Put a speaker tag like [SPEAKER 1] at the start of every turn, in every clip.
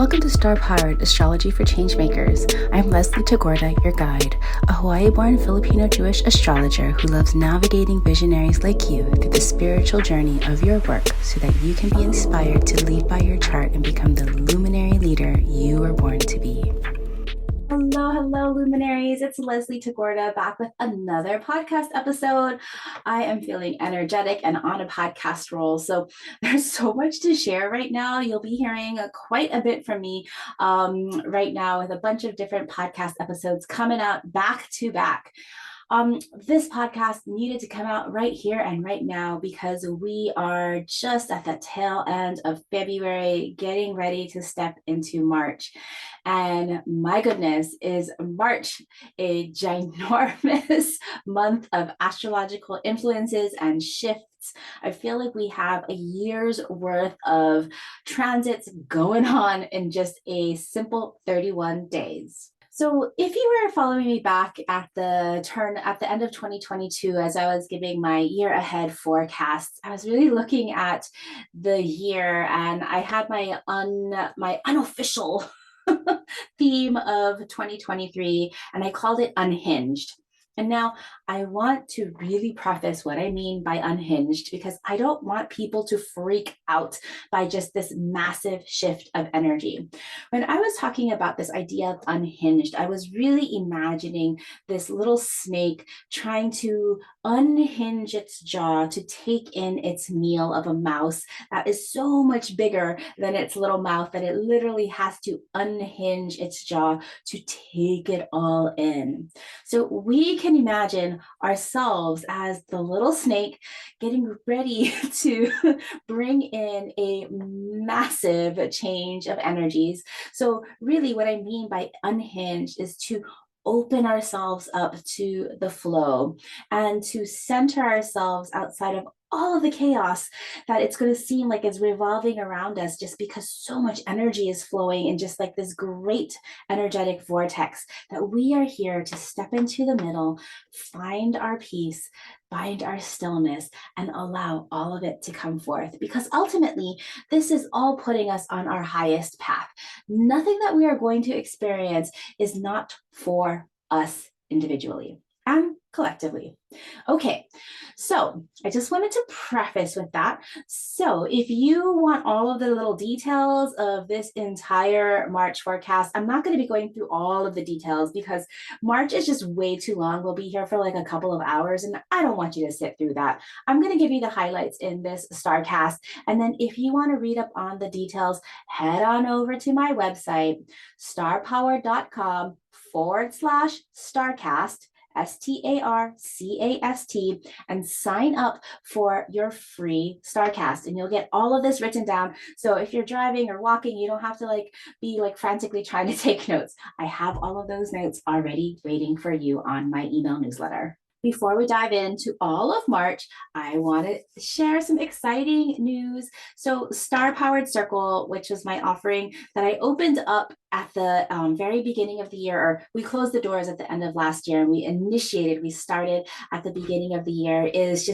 [SPEAKER 1] Welcome to Star-Powered Astrology for Changemakers. I'm Leslie Tagorda, your guide, a Hawaii-born Filipino-Jewish astrologer who loves navigating visionaries like you through the spiritual journey of your work so that you can be inspired to lead by your chart and become the luminary leader you were born to be. Hello, luminaries. It's Leslie Tagorda back with another podcast episode. I am feeling energetic and on a podcast roll. So there's so much to share right now. You'll be hearing quite a bit from me right now with a bunch of different podcast episodes coming out back to back. This podcast needed to come out right here and right now because we are just at the tail end of February, getting ready to step into March. And my goodness, is March a ginormous month of astrological influences and shifts. I feel like we have a year's worth of transits going on in just a simple 31 days. So if you were following me back at the end of 2022, as I was giving my year ahead forecasts, I was really looking at the year, and I had my unofficial theme of 2023, and I called it unhinged. And now I want to really preface what I mean by unhinged, because I don't want people to freak out by just this massive shift of energy. When I was talking about this idea of unhinged, I was really imagining this little snake trying to unhinge its jaw to take in its meal of a mouse that is so much bigger than its little mouth that it literally has to unhinge its jaw to take it all in. So we can imagine ourselves as the little snake getting ready to bring in a massive change of energies. So really what I mean by unhinged is to open ourselves up to the flow and to center ourselves outside of all of the chaos that it's going to seem like is revolving around us, just because so much energy is flowing in just like this great energetic vortex, that we are here to step into the middle, find our peace, find our stillness, and allow all of it to come forth. Because ultimately, this is all putting us on our highest path. Nothing that we are going to experience is not for us individually and collectively. Okay, so I just wanted to preface with that. So if you want all of the little details of this entire March forecast, I'm not going to be going through all of the details because March is just way too long. We'll be here for like a couple of hours, and I don't want you to sit through that. I'm going to give you the highlights in this StarCast. And then if you want to read up on the details, head on over to my website, starpower.com/StarCast. StarCast, and sign up for your free StarCast, and you'll get all of this written down. So if you're driving or walking, you don't have to be frantically trying to take notes. I have all of those notes already waiting for you on my email newsletter. Before we dive into all of March, I want to share some exciting news. So Star Powered Circle, which was my offering that I opened up at the very beginning of the year, or we closed the doors at the end of last year, and we started at the beginning of the year, is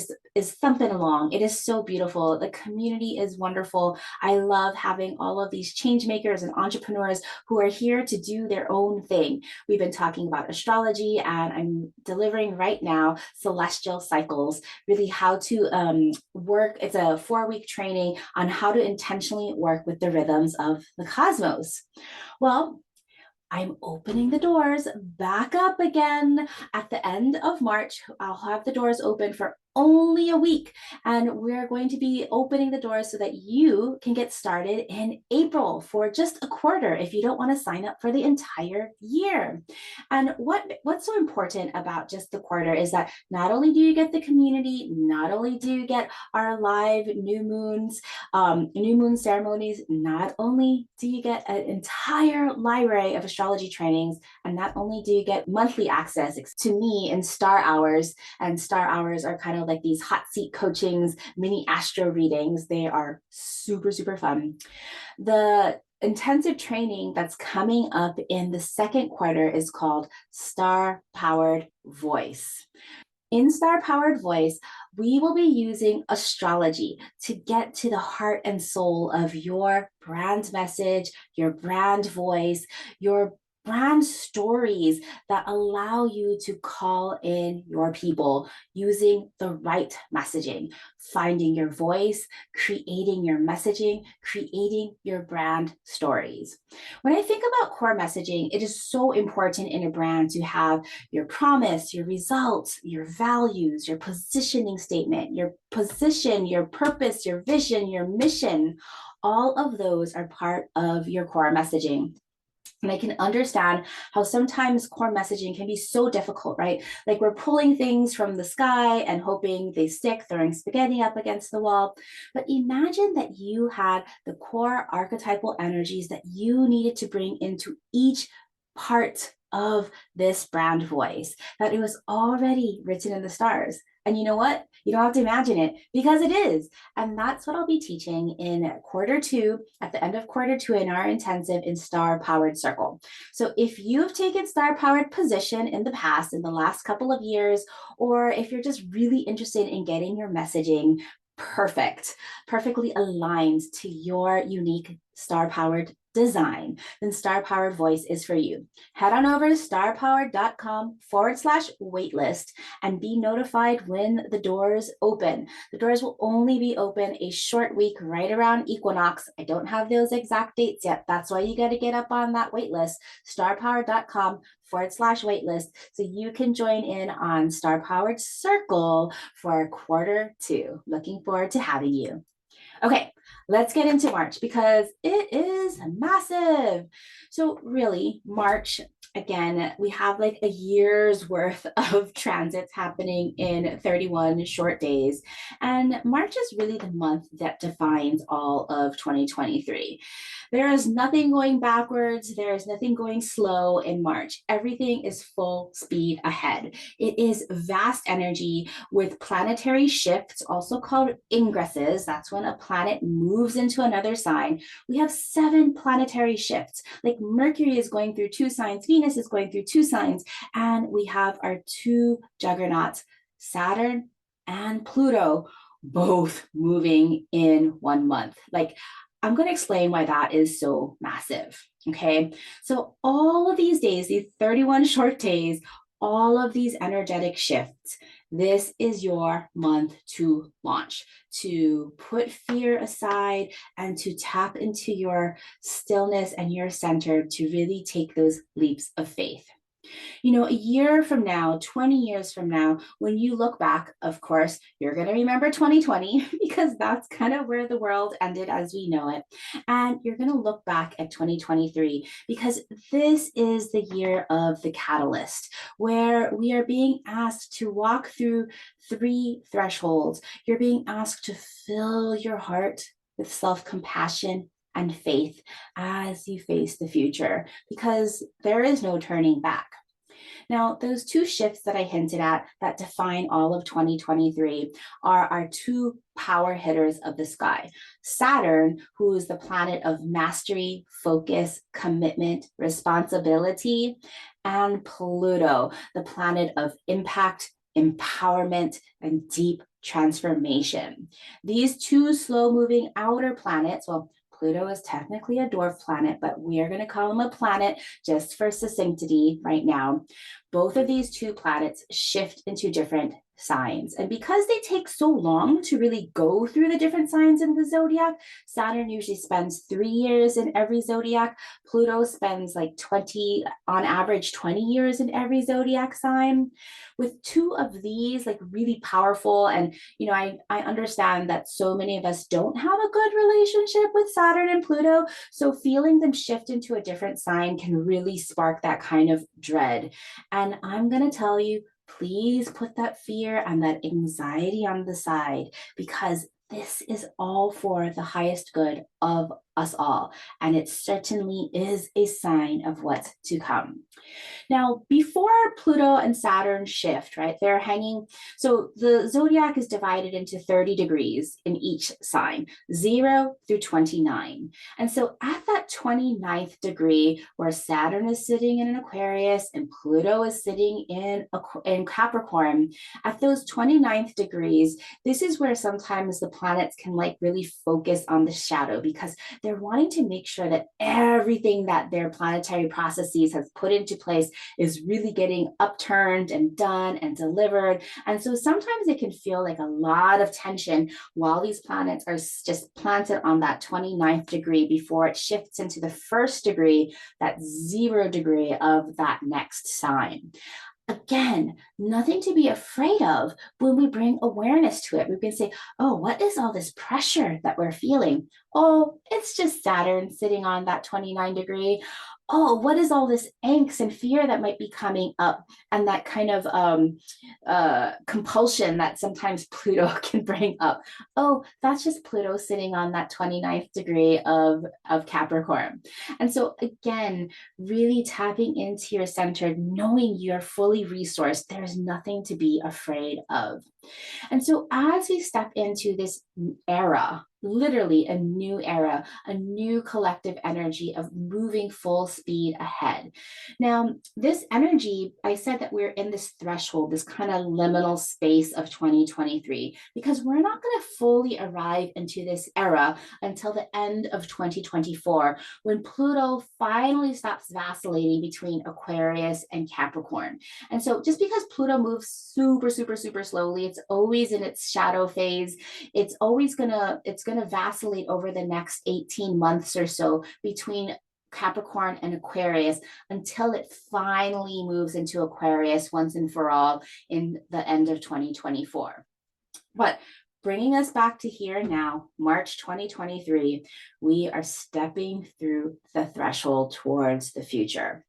[SPEAKER 1] thumping along. It is so beautiful. The community is wonderful. I love having all of these change makers and entrepreneurs who are here to do their own thing. We've been talking about astrology, and I'm delivering right now celestial cycles, really how to work. It's a 4-week training on how to intentionally work with the rhythms of the cosmos. Well, I'm opening the doors back up again at the end of March. I'll have the doors open for only a week, and we're going to be opening the doors so that you can get started in April for just a quarter if you don't want to sign up for the entire year. And what's so important about just the quarter is that not only do you get the community, not only do you get our live new moon ceremonies, not only do you get an entire library of astrology trainings, and not only do you get monthly access to me in Star Hours, and Star Hours are kind of like these hot seat coachings, mini astro readings. They are super, super fun. The intensive training that's coming up in the second quarter is called Star Powered Voice. In Star Powered Voice, we will be using astrology to get to the heart and soul of your brand message, your brand voice, your brand stories that allow you to call in your people using the right messaging, finding your voice, creating your messaging, creating your brand stories. When I think about core messaging, it is so important in a brand to have your promise, your results, your values, your positioning statement, your position, your purpose, your vision, your mission. All of those are part of your core messaging. And I can understand how sometimes core messaging can be so difficult, right? Like we're pulling things from the sky and hoping they stick, throwing spaghetti up against the wall. But imagine that you had the core archetypal energies that you needed to bring into each part of this brand voice, that it was already written in the stars. And you know what? You don't have to imagine it because it is. And that's what I'll be teaching in quarter two, at the end of quarter two in our intensive in Star Powered Circle. So if you've taken Star Powered position in the past, in the last couple of years, or if you're just really interested in getting your messaging perfectly aligned to your unique Star Powered design, then Star Powered Voice is for you. Head on over to starpowered.com/waitlist and be notified when the doors open. The doors will only be open a short week right around Equinox. I don't have those exact dates yet. That's why you got to get up on that waitlist, starpowered.com/waitlist, so you can join in on Star Powered Circle for quarter two. Looking forward to having you. Okay, let's get into March because it is massive. So really, March, again, we have like a year's worth of transits happening in 31 short days. And March is really the month that defines all of 2023. There is nothing going backwards. There is nothing going slow in March. Everything is full speed ahead. It is vast energy with planetary shifts, also called ingresses. That's when a planet moves into another sign. We have 7 planetary shifts. Like Mercury is going through 2 signs, Venus is going through 2 signs, and we have our 2 juggernauts, Saturn and Pluto, both moving in 1 month. Like, I'm going to explain why that is so massive. Okay. So all of these days, these 31 short days, all of these energetic shifts, this is your month to launch, to put fear aside and to tap into your stillness and your center to really take those leaps of faith. You know, a year from now, 20 years from now, when you look back, of course, you're going to remember 2020 because that's kind of where the world ended as we know it. And you're going to look back at 2023 because this is the year of the catalyst, where we are being asked to walk through 3 thresholds. You're being asked to fill your heart with self-compassion and faith as you face the future, because there is no turning back. Now, those 2 shifts that I hinted at that define all of 2023 are our 2 power hitters of the sky. Saturn, who is the planet of mastery, focus, commitment, responsibility, and Pluto, the planet of impact, empowerment, and deep transformation. These 2 slow-moving outer planets, well, Pluto is technically a dwarf planet, but we are going to call him a planet just for succinctity right now. Both of these 2 planets shift into different signs. And because they take so long to really go through the different signs in the zodiac, Saturn usually spends 3 years in every zodiac. Pluto spends like 20, on average, 20 years in every zodiac sign. With 2 of these, like really powerful, and you know, I understand that so many of us don't have a good relationship with Saturn and Pluto. So feeling them shift into a different sign can really spark that kind of dread. And I'm going to tell you, please put that fear and that anxiety on the side, because this is all for the highest good of us all. And it certainly is a sign of what's to come. Now, before Pluto and Saturn shift, right, they're hanging. So the zodiac is divided into 30 degrees in each sign, 0 through 29. And so at that 29th degree, where Saturn is sitting in an Aquarius and Pluto is sitting in Capricorn, at those 29th degrees, this is where sometimes the planets can like really focus on the shadow, because they're wanting to make sure that everything that their planetary processes has put into place is really getting upturned and done and delivered. And so sometimes it can feel like a lot of tension while these planets are just planted on that 29th degree before it shifts into the first degree, that 0 degree of that next sign. Again, nothing to be afraid of when we bring awareness to it. We can say, oh, what is all this pressure that we're feeling? Oh, it's just Saturn sitting on that 29 degree. Oh, what is all this angst and fear that might be coming up, and that kind of compulsion that sometimes Pluto can bring up? Oh, that's just Pluto sitting on that 29th degree of Capricorn. And so again, really tapping into your center, knowing you're fully resourced, there's nothing to be afraid of. And so as we step into this era, literally a new era, a new collective energy of moving full speed ahead. Now, this energy, I said that we're in this threshold, this kind of liminal space of 2023, because we're not going to fully arrive into this era until the end of 2024, when Pluto finally stops vacillating between Aquarius and Capricorn. And so just because Pluto moves super, super, super slowly, it's always in its shadow phase. It's going to vacillate over the next 18 months or so between Capricorn and Aquarius until it finally moves into Aquarius once and for all in the end of 2024. But bringing us back to here now, March 2023, we are stepping through the threshold towards the future.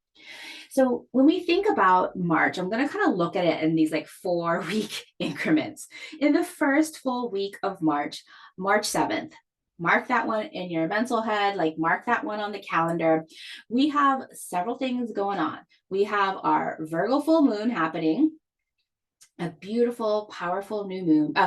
[SPEAKER 1] So when we think about March, I'm going to kind of look at it in these like 4-week increments. In the first full week of March, March 7th, mark that one in your mental head, like mark that one on the calendar. We have several things going on. We have our Virgo full moon happening, a beautiful, powerful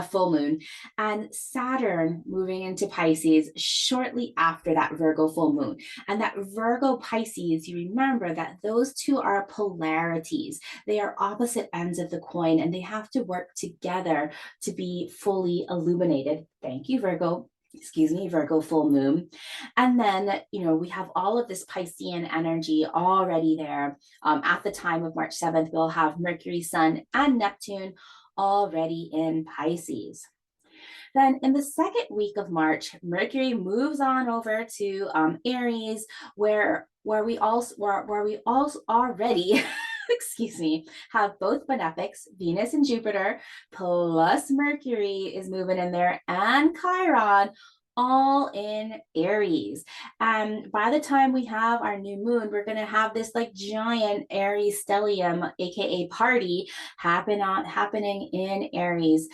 [SPEAKER 1] full moon, and Saturn moving into Pisces shortly after that Virgo full moon. And that Virgo Pisces, you remember that those two are polarities. They are opposite ends of the coin, and they have to work together to be fully illuminated. Thank you, Virgo full moon. And then, we have all of this Piscean energy already there. At the time of March 7th, we'll have Mercury, Sun, and Neptune already in Pisces. Then in the second week of March, Mercury moves on over to Aries, where we also already have both benefics, Venus and Jupiter, plus Mercury is moving in there, and Chiron, all in Aries. And by the time we have our new moon, we're going to have this like giant Aries stellium, aka party, happening in Aries.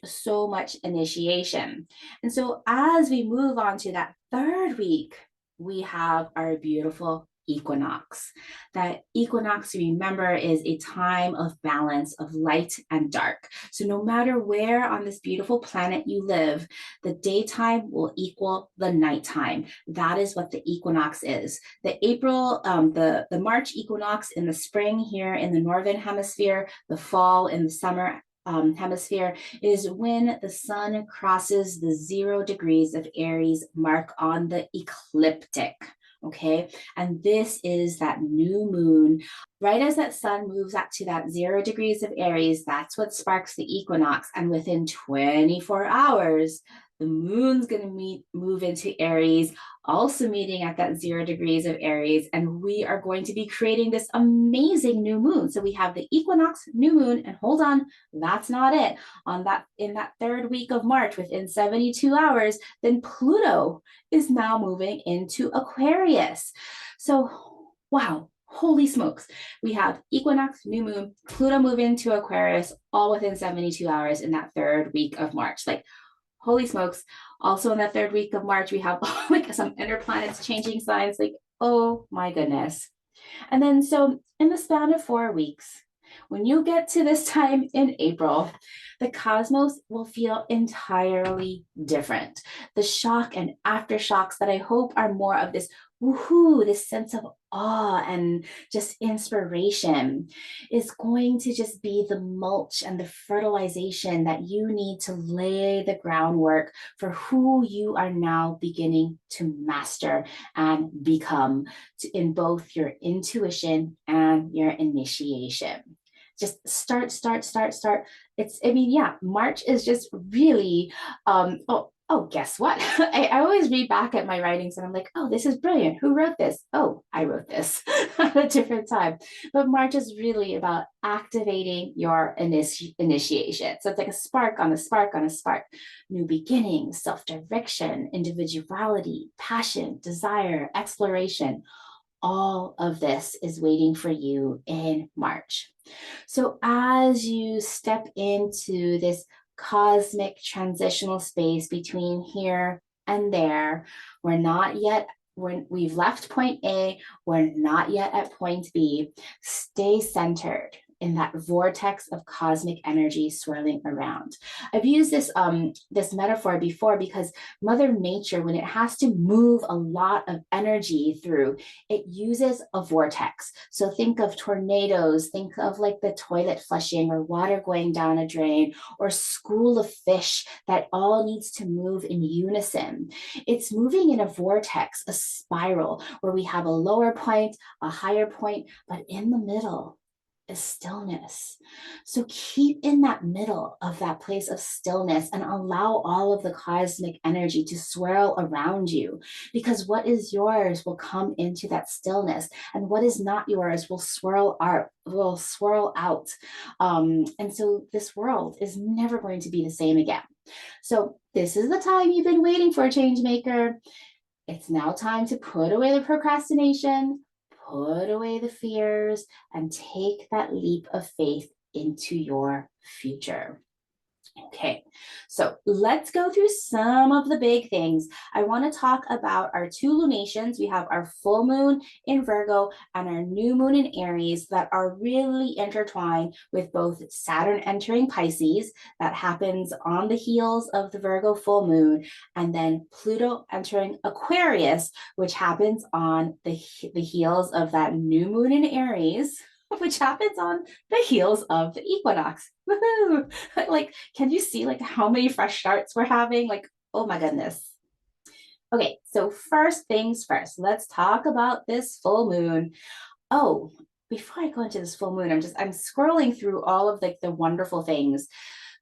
[SPEAKER 1] So much initiation. And so as we move on to that third week, we have our beautiful equinox. That equinox, remember, is a time of balance, of light and dark. So no matter where on this beautiful planet you live, the daytime will equal the nighttime. That is what the equinox is. The March equinox in the spring here in the northern hemisphere, the fall in the summer hemisphere, is when the sun crosses the 0 degrees of Aries mark on the ecliptic. Okay, and this is that new moon. Right as that sun moves up to that 0 degrees of Aries, that's what sparks the equinox. And within 24 hours, the moon's going to move into Aries, also meeting at that 0 degrees of Aries. And we are going to be creating this amazing new moon. So we have the equinox, new moon, and hold on, that's not it. In that third week of March, within 72 hours, then Pluto is now moving into Aquarius. So, wow. Holy smokes. We have equinox, new moon, Pluto move into Aquarius, all within 72 hours in that third week of March. Like, holy smokes, Also in the third week of March, we have like some inner planets changing signs, like, oh my goodness. And then, so in the span of 4 weeks, when you get to this time in April, the cosmos will feel entirely different. The shock and aftershocks that I hope are more of this woohoo, this sense of awe and just inspiration is going to just be the mulch and the fertilization that you need to lay the groundwork for who you are now beginning to master and become in both your intuition and your initiation. Just start. I mean, yeah, March is just really, guess what? I always read back at my writings and I'm like, oh, this is brilliant. Who wrote this? Oh, I wrote this at a different time. But March is really about activating your initiation. So it's like a spark on a spark on a spark. New beginnings, self-direction, individuality, passion, desire, exploration. All of this is waiting for you in March. So as you step into this cosmic transitional space between here and there, we're not yet, we've left point A, we're not yet at point B. Stay centered in that vortex of cosmic energy swirling around. I've used this metaphor before because Mother Nature, when it has to move a lot of energy through, it uses a vortex. So think of tornadoes, think of like the toilet flushing or water going down a drain or school of fish that all needs to move in unison. It's moving in a vortex, a spiral, where we have a lower point, a higher point, but in the middle is stillness. So keep in that middle of that place of stillness and allow all of the cosmic energy to swirl around you, because what is yours will come into that stillness, and what is not yours will swirl out. And so this world is never going to be the same again. So this is the time you've been waiting for, change maker. It's now time to put away the procrastination, put away the fears, and take that leap of faith into your future. Okay, so let's go through some of the big things. I want to talk about our two lunations. We have our full moon in Virgo and our new moon in Aries that are really intertwined with both Saturn entering Pisces, that happens on the heels of the Virgo full moon, and then Pluto entering Aquarius, which happens on the heels of that new moon in Aries, which happens on the heels of the equinox. Woohoo! Like, can you see like how many fresh starts we're having? Like, oh my goodness. Okay, so first things first, let's talk about this full moon. Oh, before I go into this full moon, I'm scrolling through all of like the wonderful things.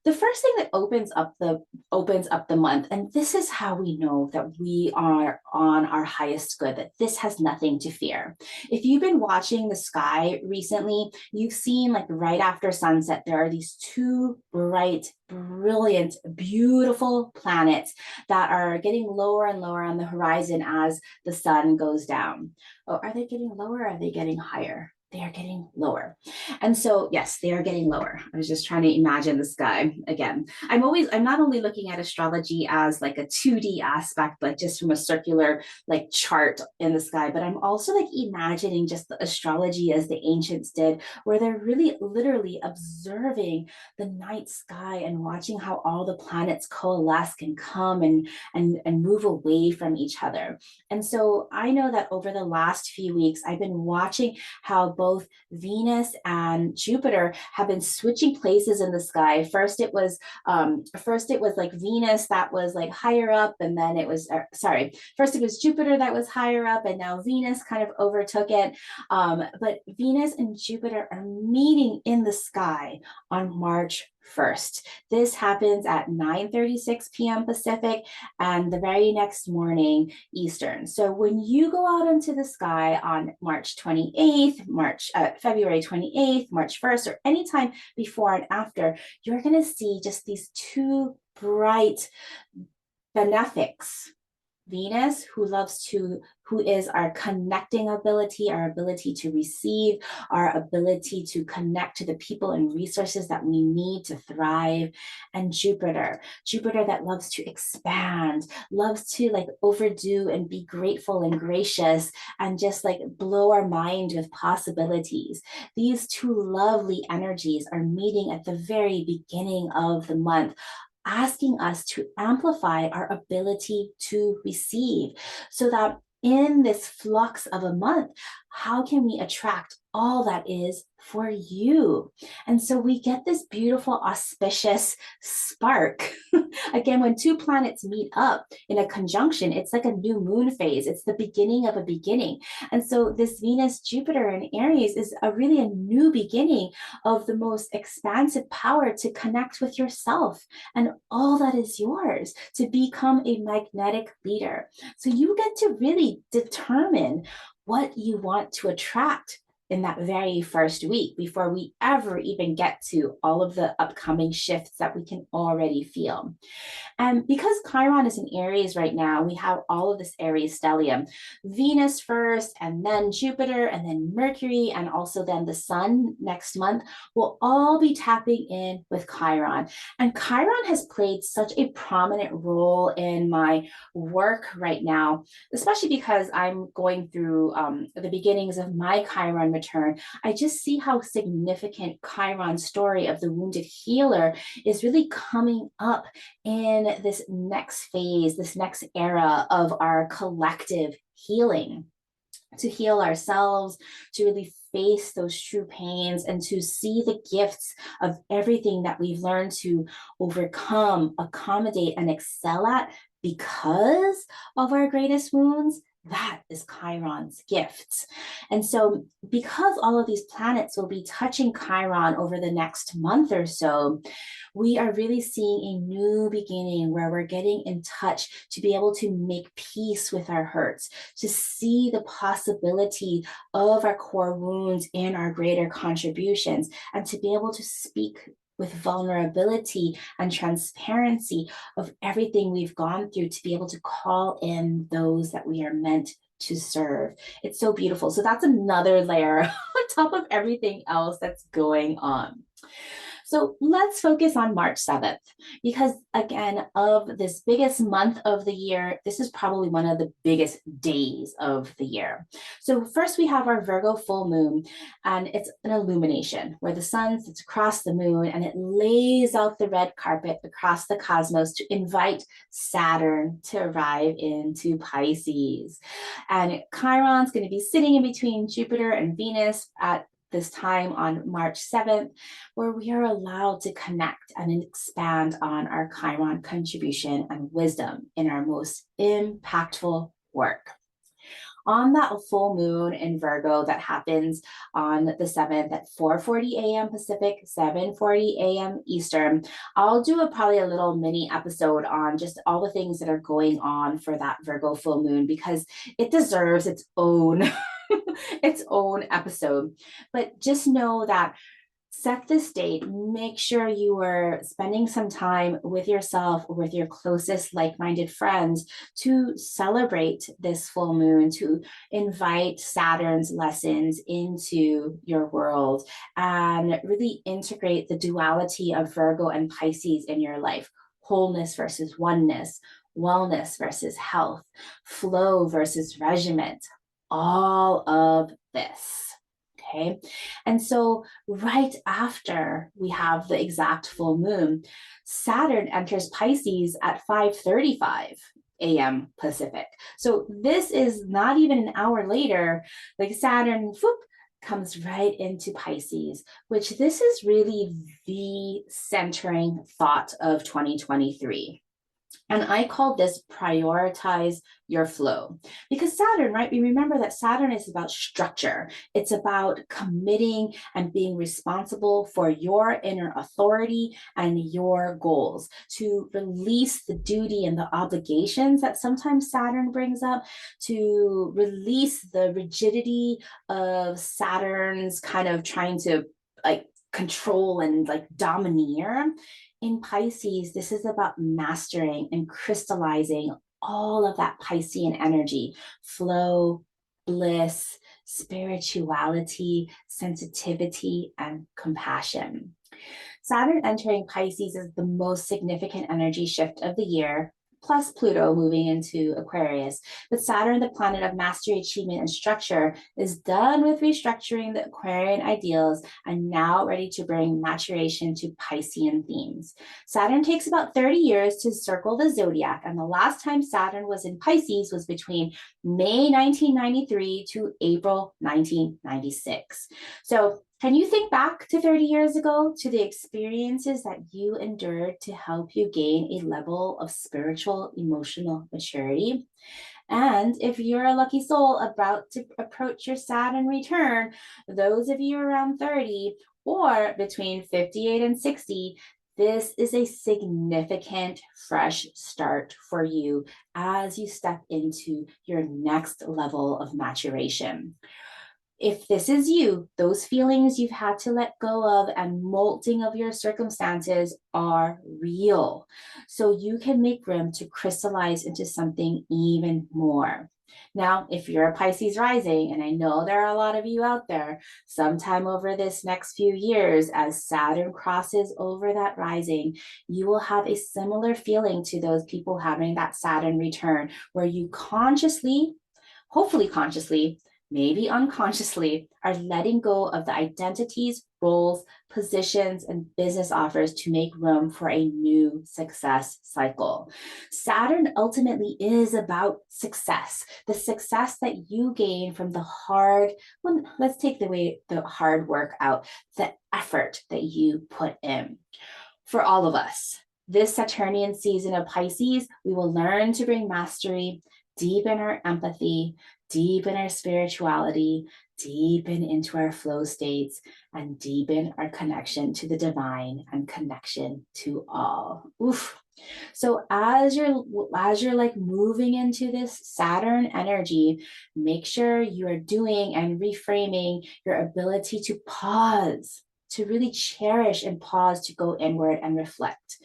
[SPEAKER 1] The first thing that opens up the month, and this is how we know that we are on our highest good, that this has nothing to fear. If you've been watching the sky recently, you've seen like right after sunset, there are these two bright, brilliant, beautiful planets that are getting lower and lower on the horizon as the sun goes down. Oh, are they getting lower? Or are they getting higher? They are getting lower. And so, yes, they are getting lower. I was just trying to imagine the sky again. I'm not only looking at astrology as like a 2D aspect, like just from a circular like chart in the sky, but I'm also like imagining just the astrology as the ancients did, where they're really literally observing the night sky and watching how all the planets coalesce and come and move away from each other. And so I know that over the last few weeks, I've been watching how both Venus and Jupiter have been switching places in the sky. First it was like Venus that was like higher up, and then first it was Jupiter that was higher up, and now Venus kind of overtook it. But Venus and Jupiter are meeting in the sky on March 1st. This happens at 9:36 p.m. Pacific and the very next morning Eastern. So when you go out into the sky on March 28th, February 28th, March 1st, or anytime before and after, you're going to see just these two bright benefics, Venus, who is our connecting ability, our ability to receive, our ability to connect to the people and resources that we need to thrive, and Jupiter that loves to expand, loves to like overdo and be grateful and gracious and just like blow our mind with possibilities. These two lovely energies are meeting at the very beginning of the month, asking us to amplify our ability to receive, so that in this flux of a month, how can we attract all that is for you? And so we get this beautiful, auspicious spark. Again, when two planets meet up in a conjunction, it's like a new moon phase. It's the beginning of a beginning. And so this Venus, Jupiter, in Aries is really a new beginning of the most expansive power to connect with yourself and all that is yours, to become a magnetic leader. So you get to really determine what you want to attract in that very first week before we ever even get to all of the upcoming shifts that we can already feel. And because Chiron is in Aries right now, we have all of this Aries stellium. Venus first, and then Jupiter, and then Mercury, and also then the Sun next month will all be tapping in with Chiron. And Chiron has played such a prominent role in my work right now, especially because I'm going through the beginnings of my Chiron return. I just see how significant Chiron's story of the wounded healer is really coming up in this next phase, this next era of our collective healing, to heal ourselves, to really face those true pains, and to see the gifts of everything that we've learned to overcome, accommodate, and excel at because of our greatest wounds. That is Chiron's gifts. And so, because all of these planets will be touching Chiron over the next month or so, we are really seeing a new beginning where we're getting in touch to be able to make peace with our hurts, to see the possibility of our core wounds in our greater contributions, and to be able to speak with vulnerability and transparency of everything we've gone through, to be able to call in those that we are meant to serve. It's so beautiful. So that's another layer on top of everything else that's going on. So let's focus on March 7th, because again, of this biggest month of the year, this is probably one of the biggest days of the year. So first we have our Virgo full moon, and it's an illumination where the sun sits across the moon and it lays out the red carpet across the cosmos to invite Saturn to arrive into Pisces. And Chiron's going to be sitting in between Jupiter and Venus at this time on March 7th, where we are allowed to connect and expand on our Chiron contribution and wisdom in our most impactful work. On that full moon in Virgo that happens on the 7th at 4:40 a.m. Pacific, 7:40 a.m. Eastern, I'll do probably a little mini episode on just all the things that are going on for that Virgo full moon, because it deserves its own its own episode. But just know that, set this date, make sure you are spending some time with yourself or with your closest like-minded friends to celebrate this full moon, to invite Saturn's lessons into your world and really integrate the duality of Virgo and Pisces in your life: wholeness versus oneness, wellness versus health, flow versus regiment, all of this. Okay. And so right after we have the exact full moon, Saturn enters Pisces at 5:35 a.m. Pacific. So this is not even an hour later, like Saturn whoop, comes right into Pisces, which this is really the centering thought of 2023. And I call this prioritize your flow, because Saturn, right? We remember that Saturn is about structure. It's about committing and being responsible for your inner authority and your goals, to release the duty and the obligations that sometimes Saturn brings up, to release the rigidity of Saturn's kind of trying to like control and like domineer. In Pisces, this is about mastering and crystallizing all of that Piscean energy, flow, bliss, spirituality, sensitivity, and compassion. Saturn entering Pisces is the most significant energy shift of the year, plus Pluto moving into Aquarius. But Saturn, the planet of mastery, achievement, and structure, is done with restructuring the Aquarian ideals and now ready to bring maturation to Piscean themes. Saturn takes about 30 years to circle the zodiac, and the last time Saturn was in Pisces was between May 1993 to April 1996. So can you think back to 30 years ago, to the experiences that you endured to help you gain a level of spiritual, emotional maturity? And if you're a lucky soul about to approach your Saturn return, those of you around 30 or between 58 and 60, this is a significant fresh start for you as you step into your next level of maturation. If this is you, those feelings you've had to let go of and molting of your circumstances are real. So you can make room to crystallize into something even more. Now, if you're a Pisces rising, and I know there are a lot of you out there, sometime over this next few years, as Saturn crosses over that rising, you will have a similar feeling to those people having that Saturn return, where you consciously, hopefully consciously, maybe unconsciously, are letting go of the identities, roles, positions, and business offers to make room for a new success cycle. Saturn ultimately is about success, the success that you gain from the hard, well, let's take the hard work out, the effort that you put in. For all of us, this Saturnian season of Pisces, we will learn to bring mastery, deepen our empathy, deepen our spirituality, deepen into our flow states, and deepen our connection to the divine and connection to all. Oof. So as you're like moving into this Saturn energy, make sure you are doing and reframing your ability to pause, to really cherish and pause, to go inward and reflect,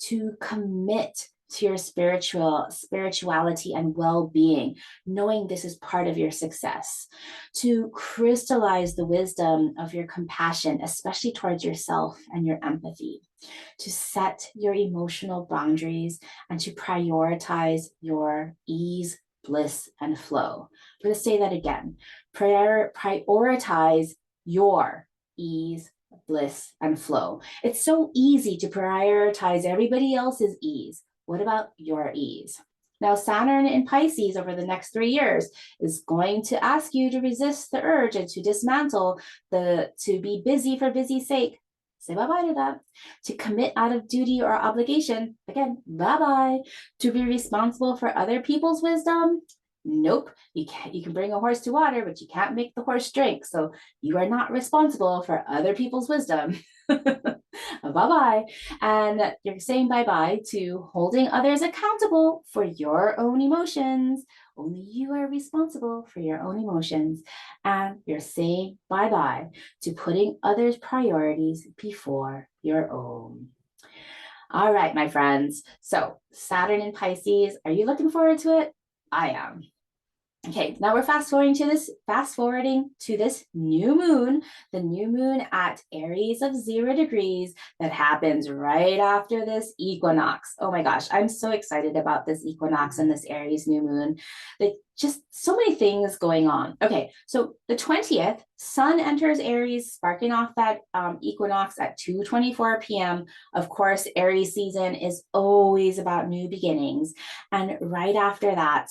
[SPEAKER 1] to commit to your spirituality and well-being, knowing this is part of your success, to crystallize the wisdom of your compassion, especially towards yourself, and your empathy, to set your emotional boundaries, and to prioritize your ease, bliss, and flow. I'm going to say that again. Prioritize your ease, bliss, and flow. It's so easy to prioritize everybody else's ease. What about your ease? Now, Saturn in Pisces over the next 3 years is going to ask you to resist the urge and to dismantle to be busy for busy's sake. Say bye-bye to that. To commit out of duty or obligation, again, bye-bye. To be responsible for other people's wisdom, nope. You can bring a horse to water, but you can't make the horse drink. So you are not responsible for other people's wisdom. Bye-bye. And you're saying bye-bye to holding others accountable for your own emotions. Only you are responsible for your own emotions. And you're saying bye-bye to putting others' priorities before your own. All right, my friends. So Saturn in Pisces, are you looking forward to it? I am. Okay, now we're fast forwarding to this new moon, the new moon at Aries of 0 degrees that happens right after this equinox. Oh my gosh, I'm so excited about this equinox and this Aries new moon. Just so many things going on. Okay, so the 20th, Sun enters Aries, sparking off that equinox at 2:24 p.m. Of course, Aries season is always about new beginnings. And right after that,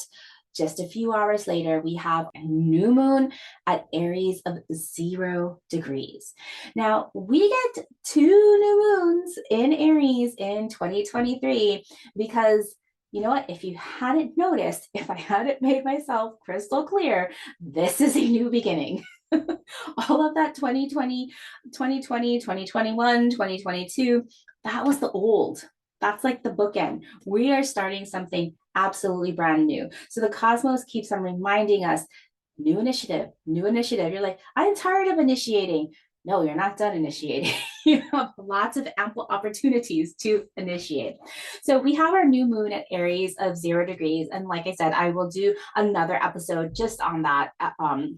[SPEAKER 1] just a few hours later, we have a new moon at Aries of 0 degrees. Now, we get 2 new moons in Aries in 2023 because, you know what, if you hadn't noticed, if I hadn't made myself crystal clear, this is a new beginning. All of that 2020, 2021, 2022, that was the old. That's like the bookend. We are starting something absolutely brand new. So the cosmos keeps on reminding us, new initiative, new initiative. You're like, I'm tired of initiating. No, you're not done initiating. You have lots of ample opportunities to initiate. So we have our new moon at Aries of 0 degrees. And like I said, I will do another episode just on that, on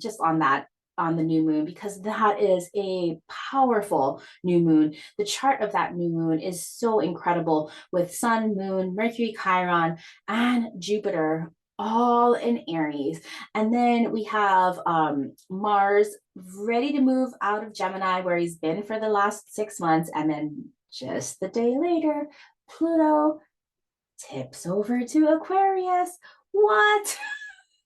[SPEAKER 1] the new moon, because that is a powerful new moon. The chart of that new moon is so incredible, with Sun, Moon, Mercury, Chiron, and Jupiter all in Aries. And then we have Mars ready to move out of Gemini, where he's been for the last 6 months. And then just the day later, Pluto tips over to Aquarius. What?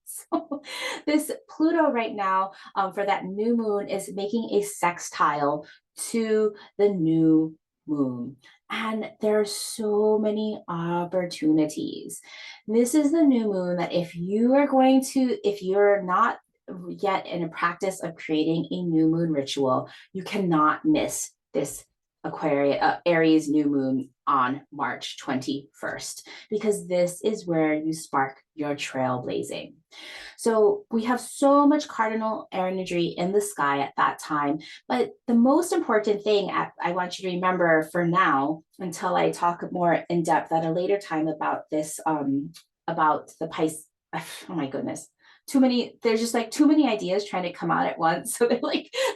[SPEAKER 1] So this Pluto right now, for that new moon, is making a sextile to the new moon. And there are so many opportunities. This is the new moon that if you're not yet in a practice of creating a new moon ritual, you cannot miss this Aries new moon on March 21st, because this is where you spark your trailblazing. So we have so much cardinal energy in the sky at that time. But the most important thing I want you to remember for now, until I talk more in depth at a later time about this, about the Pisces. Oh my goodness. There's just like too many ideas trying to come out at once. So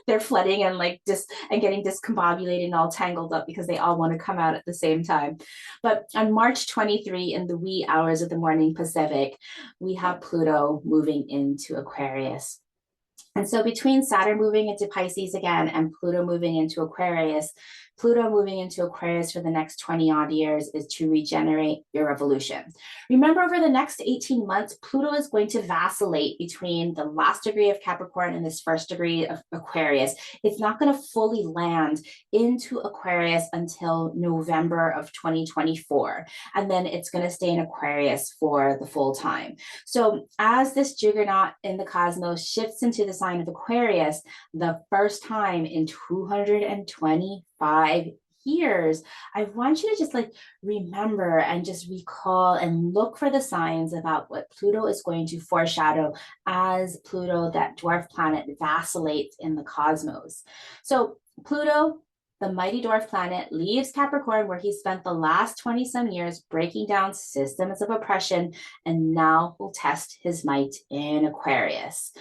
[SPEAKER 1] they're flooding and and getting discombobulated and all tangled up because they all want to come out at the same time. But on March 23, in the wee hours of the morning Pacific, we have Pluto moving into Aquarius. And so between Saturn moving into Pisces again and Pluto moving into Aquarius for the next 20 odd years is to regenerate your evolution. Remember, over the next 18 months, Pluto is going to vacillate between the last degree of Capricorn and this first degree of Aquarius. It's not going to fully land into Aquarius until November of 2024. And then it's going to stay in Aquarius for the full time. So as this juggernaut in the cosmos shifts into the sign of Aquarius, the first time in 225 years, I want you to just remember and just recall and look for the signs about what Pluto is going to foreshadow as Pluto, that dwarf planet, vacillates in the cosmos. So Pluto, the mighty dwarf planet, leaves Capricorn, where he spent the last 20 some years breaking down systems of oppression, and now will test his might in Aquarius.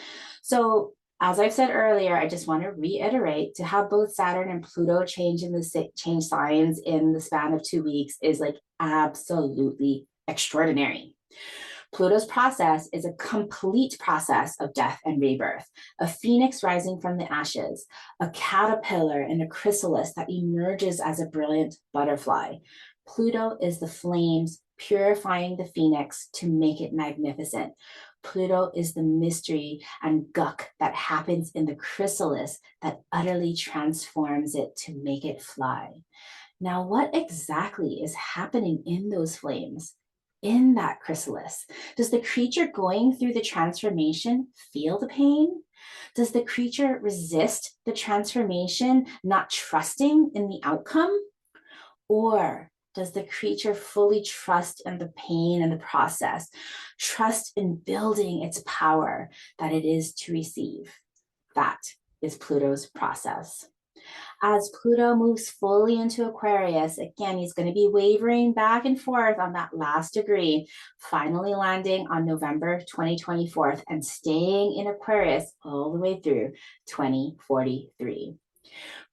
[SPEAKER 1] So as I've said earlier, I just want to reiterate, to have both Saturn and Pluto change signs in the span of 2 weeks is absolutely extraordinary. Pluto's process is a complete process of death and rebirth, a phoenix rising from the ashes, a caterpillar in a chrysalis that emerges as a brilliant butterfly. Pluto is the flames purifying the phoenix to make it magnificent. Pluto is the mystery and guck that happens in the chrysalis that utterly transforms it to make it fly. Now, what exactly is happening in those flames, in that chrysalis? Does the creature going through the transformation feel the pain? Does the creature resist the transformation, not trusting in the outcome? Or does the creature fully trust in the pain and the process, trust in building its power that it is to receive? That is Pluto's process. As Pluto moves fully into Aquarius, again, he's going to be wavering back and forth on that last degree, finally landing on November 2024 and staying in Aquarius all the way through 2043.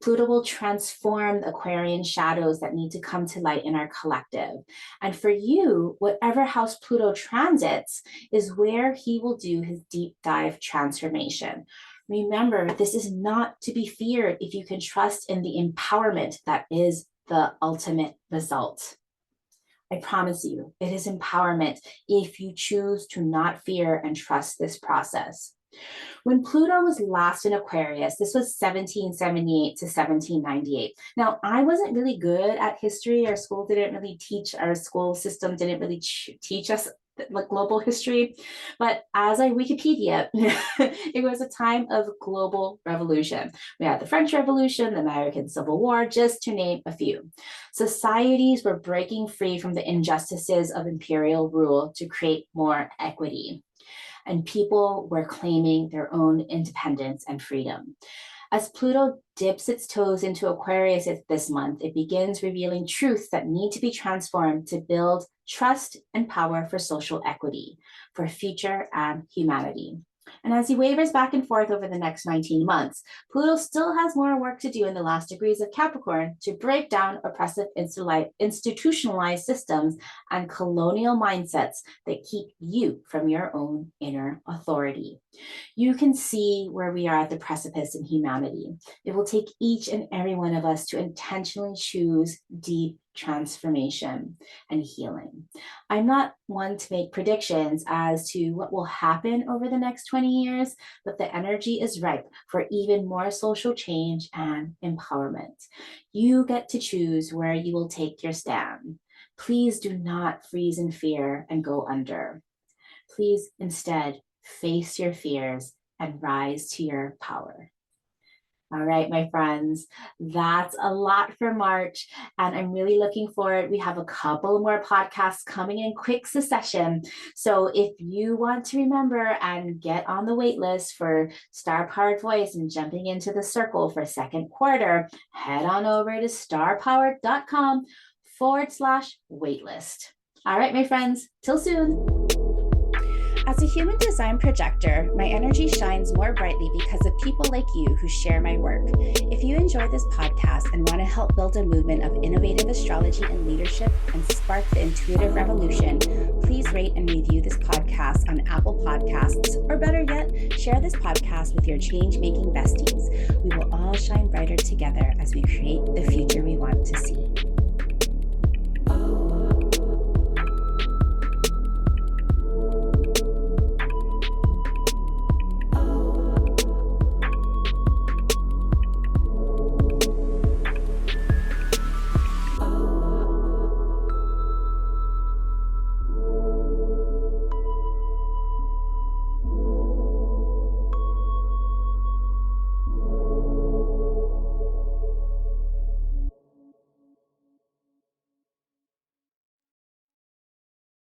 [SPEAKER 1] Pluto will transform the Aquarian shadows that need to come to light in our collective. And for you, whatever house Pluto transits is where he will do his deep dive transformation. Remember, this is not to be feared if you can trust in the empowerment that is the ultimate result. I promise you, it is empowerment if you choose to not fear and trust this process. When Pluto was last in Aquarius, this was 1778 to 1798. Now, I wasn't really good at history. Our school system didn't really teach us global history. But as I Wikipedia, it was a time of global revolution. We had the French Revolution, the American Civil War, just to name a few. Societies were breaking free from the injustices of imperial rule to create more equity. And people were claiming their own independence and freedom. As Pluto dips its toes into Aquarius this month, it begins revealing truths that need to be transformed to build trust and power for social equity, for future and humanity. And as he wavers back and forth over the next 19 months, Pluto still has more work to do in the last degrees of Capricorn to break down oppressive institutionalized systems and colonial mindsets that keep you from your own inner authority. You can see where we are at the precipice in humanity. It will take each and every one of us to intentionally choose deep transformation and healing. I'm not one to make predictions as to what will happen over the next 20 years, but the energy is ripe for even more social change and empowerment. You get to choose where you will take your stand. Please do not freeze in fear and go under. Please instead face your fears and rise to your power. All right, my friends, that's a lot for March, and I'm really looking forward. We have a couple more podcasts coming in quick succession. So if you want to remember and get on the wait list for Star Powered Voice and jumping into the circle for second quarter, head on over to starpowered.com/waitlist. All right, my friends, till soon. As a human design projector, my energy shines more brightly because of people like you who share my work. If you enjoy this podcast and want to help build a movement of innovative astrology and leadership and spark the intuitive revolution, please rate and review this podcast on Apple Podcasts, or better yet, share this podcast with your change-making besties. We will all shine brighter together as we create the future we want to see.